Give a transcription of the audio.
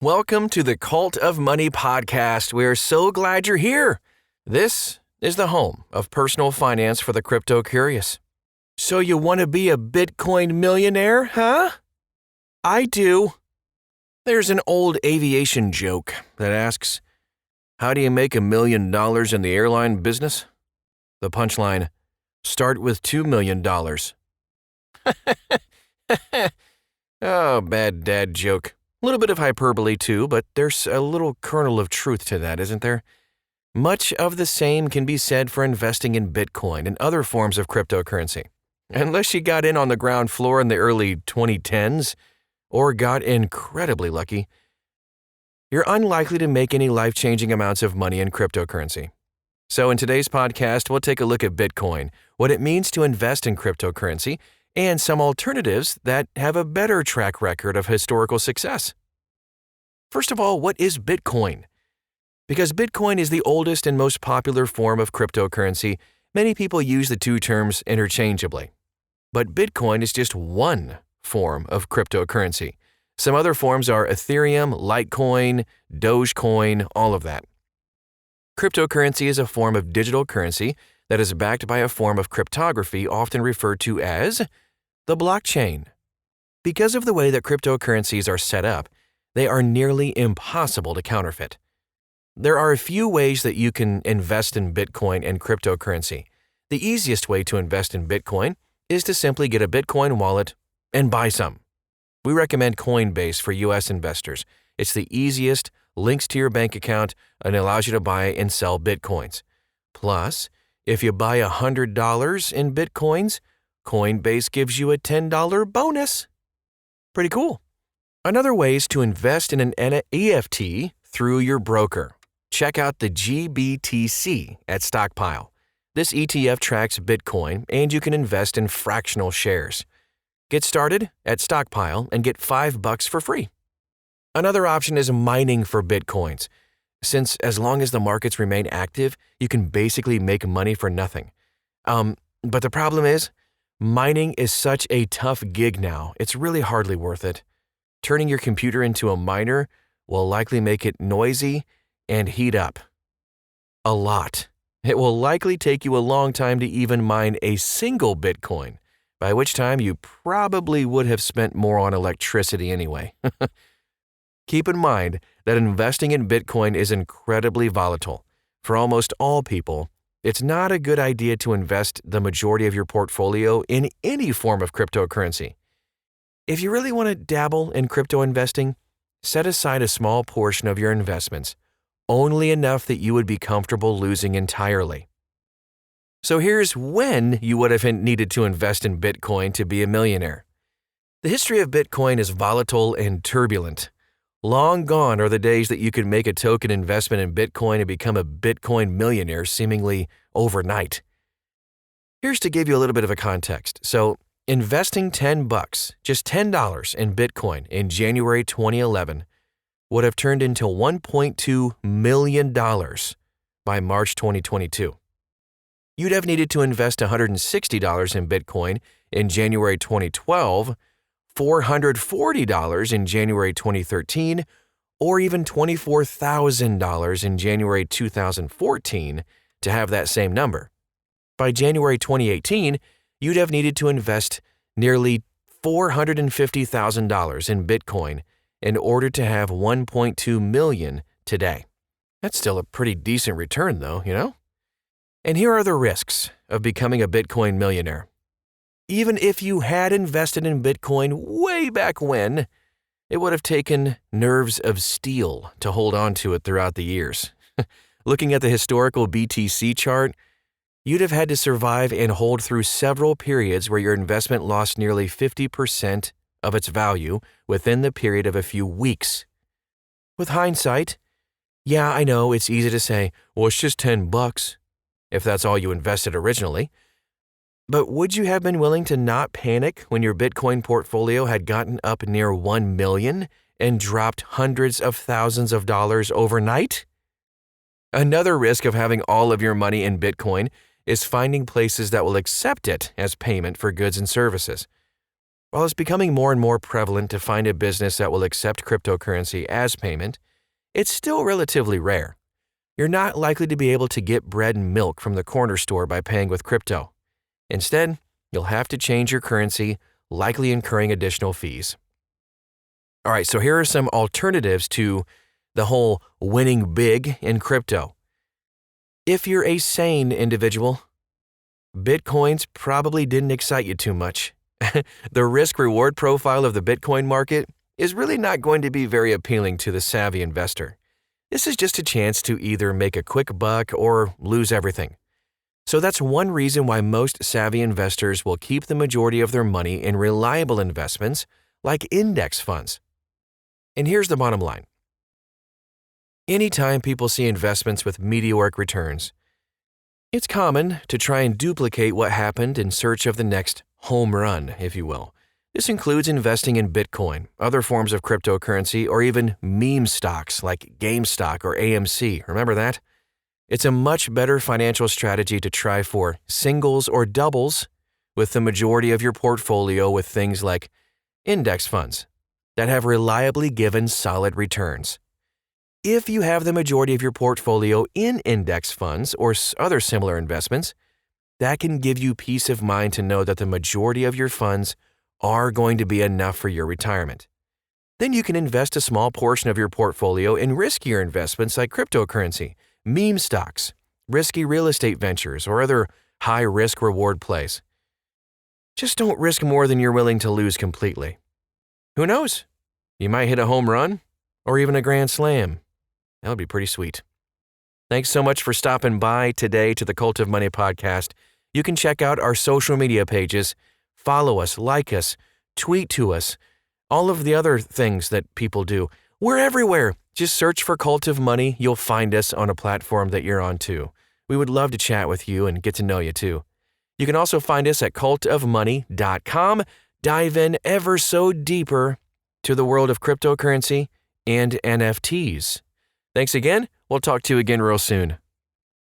Welcome to the Cult of Money podcast. We're so glad you're here. This is the home of personal finance for the crypto curious. So you want to be a Bitcoin millionaire, huh? I do. There's an old aviation joke that asks, how do you make $1 million in the airline business? The punchline, start with $2 million. Oh, bad dad joke. A little bit of hyperbole too, but there's a little kernel of truth to that, isn't there? Much of the same can be said for investing in Bitcoin and other forms of cryptocurrency. Unless you got in on the ground floor in the early 2010s or got incredibly lucky, you're unlikely to make any life-changing amounts of money in cryptocurrency. So in today's podcast, we'll take a look at Bitcoin, what it means to invest in cryptocurrency, and some alternatives that have a better track record of historical success. First of all, what is Bitcoin? Because Bitcoin is the oldest and most popular form of cryptocurrency, many people use the two terms interchangeably. But Bitcoin is just one form of cryptocurrency. Some other forms are Ethereum, Litecoin, Dogecoin, all of that. Cryptocurrency is a form of digital currency that is backed by a form of cryptography often referred to as the blockchain. Because of the way that cryptocurrencies are set up, they are nearly impossible to counterfeit. There are a few ways that you can invest in Bitcoin and cryptocurrency. The easiest way to invest in Bitcoin is to simply get a Bitcoin wallet and buy some. We recommend Coinbase for U.S. investors. It's the easiest, links to your bank account, and allows you to buy and sell Bitcoins. Plus, if you buy $100 in Bitcoins, Coinbase gives you a $10 bonus. Pretty cool. Another way is to invest in an EFT through your broker. Check out the GBTC at Stockpile. This ETF tracks Bitcoin, and you can invest in fractional shares. Get started at Stockpile and get $5 for free. Another option is mining for Bitcoins, since as long as the markets remain active, you can basically make money for nothing. But the problem is, mining is such a tough gig now, it's really hardly worth it. Turning your computer into a miner will likely make it noisy and heat up. A lot. It will likely take you a long time to even mine a single Bitcoin, by which time you probably would have spent more on electricity anyway. Keep in mind that investing in Bitcoin is incredibly volatile. For almost all people, it's not a good idea to invest the majority of your portfolio in any form of cryptocurrency. If you really want to dabble in crypto investing, set aside a small portion of your investments, only enough that you would be comfortable losing entirely. So here's when you would have needed to invest in Bitcoin to be a millionaire. The history of Bitcoin is volatile and turbulent. Long gone are the days that you could make a token investment in Bitcoin and become a Bitcoin millionaire seemingly overnight. Here's to give you a little bit of a context. So, investing $10, just $10 in Bitcoin in January 2011 would have turned into $1.2 million by March 2022. You'd have needed to invest $160 in Bitcoin in January 2012, $440 in January 2013, or even $24,000 in January 2014 to have that same number. By January 2018, you'd have needed to invest nearly $450,000 in Bitcoin in order to have $1.2 million today. That's still a pretty decent return though, you know? And here are the risks of becoming a Bitcoin millionaire. Even if you had invested in Bitcoin way back when, it would have taken nerves of steel to hold on to it throughout the years. Looking at the historical BTC chart, you'd have had to survive and hold through several periods where your investment lost nearly 50% of its value within the period of a few weeks. With hindsight, yeah, I know it's easy to say, well, it's just $10 if that's all you invested originally. But would you have been willing to not panic when your Bitcoin portfolio had gotten up near 1 million and dropped hundreds of thousands of dollars overnight? Another risk of having all of your money in Bitcoin is finding places that will accept it as payment for goods and services. While it's becoming more and more prevalent to find a business that will accept cryptocurrency as payment, it's still relatively rare. You're not likely to be able to get bread and milk from the corner store by paying with crypto. Instead, you'll have to change your currency, likely incurring additional fees. All right, so here are some alternatives to the whole winning big in crypto. If you're a sane individual, Bitcoins probably didn't excite you too much. The risk-reward profile of the Bitcoin market is really not going to be very appealing to the savvy investor. This is just a chance to either make a quick buck or lose everything. So that's one reason why most savvy investors will keep the majority of their money in reliable investments like index funds. And here's the bottom line. Anytime people see investments with meteoric returns, it's common to try and duplicate what happened in search of the next home run, if you will. This includes investing in Bitcoin, other forms of cryptocurrency, or even meme stocks like GameStop or AMC. Remember that? It's a much better financial strategy to try for singles or doubles with the majority of your portfolio with things like index funds that have reliably given solid returns. If you have the majority of your portfolio in index funds or other similar investments, that can give you peace of mind to know that the majority of your funds are going to be enough for your retirement. Then you can invest a small portion of your portfolio in riskier investments like cryptocurrency, meme stocks, risky real estate ventures, or other high-risk reward plays. Just don't risk more than you're willing to lose completely. Who knows? You might hit a home run or even a grand slam. That would be pretty sweet. Thanks so much for stopping by today to the Cult of Money podcast. You can check out our social media pages, follow us, like us, tweet to us, all of the other things that people do. We're everywhere. Just search for Cult of Money. You'll find us on a platform that you're on too. We would love to chat with you and get to know you too. You can also find us at cultofmoney.com. Dive in ever so deeper to the world of cryptocurrency and NFTs. Thanks again. We'll talk to you again real soon.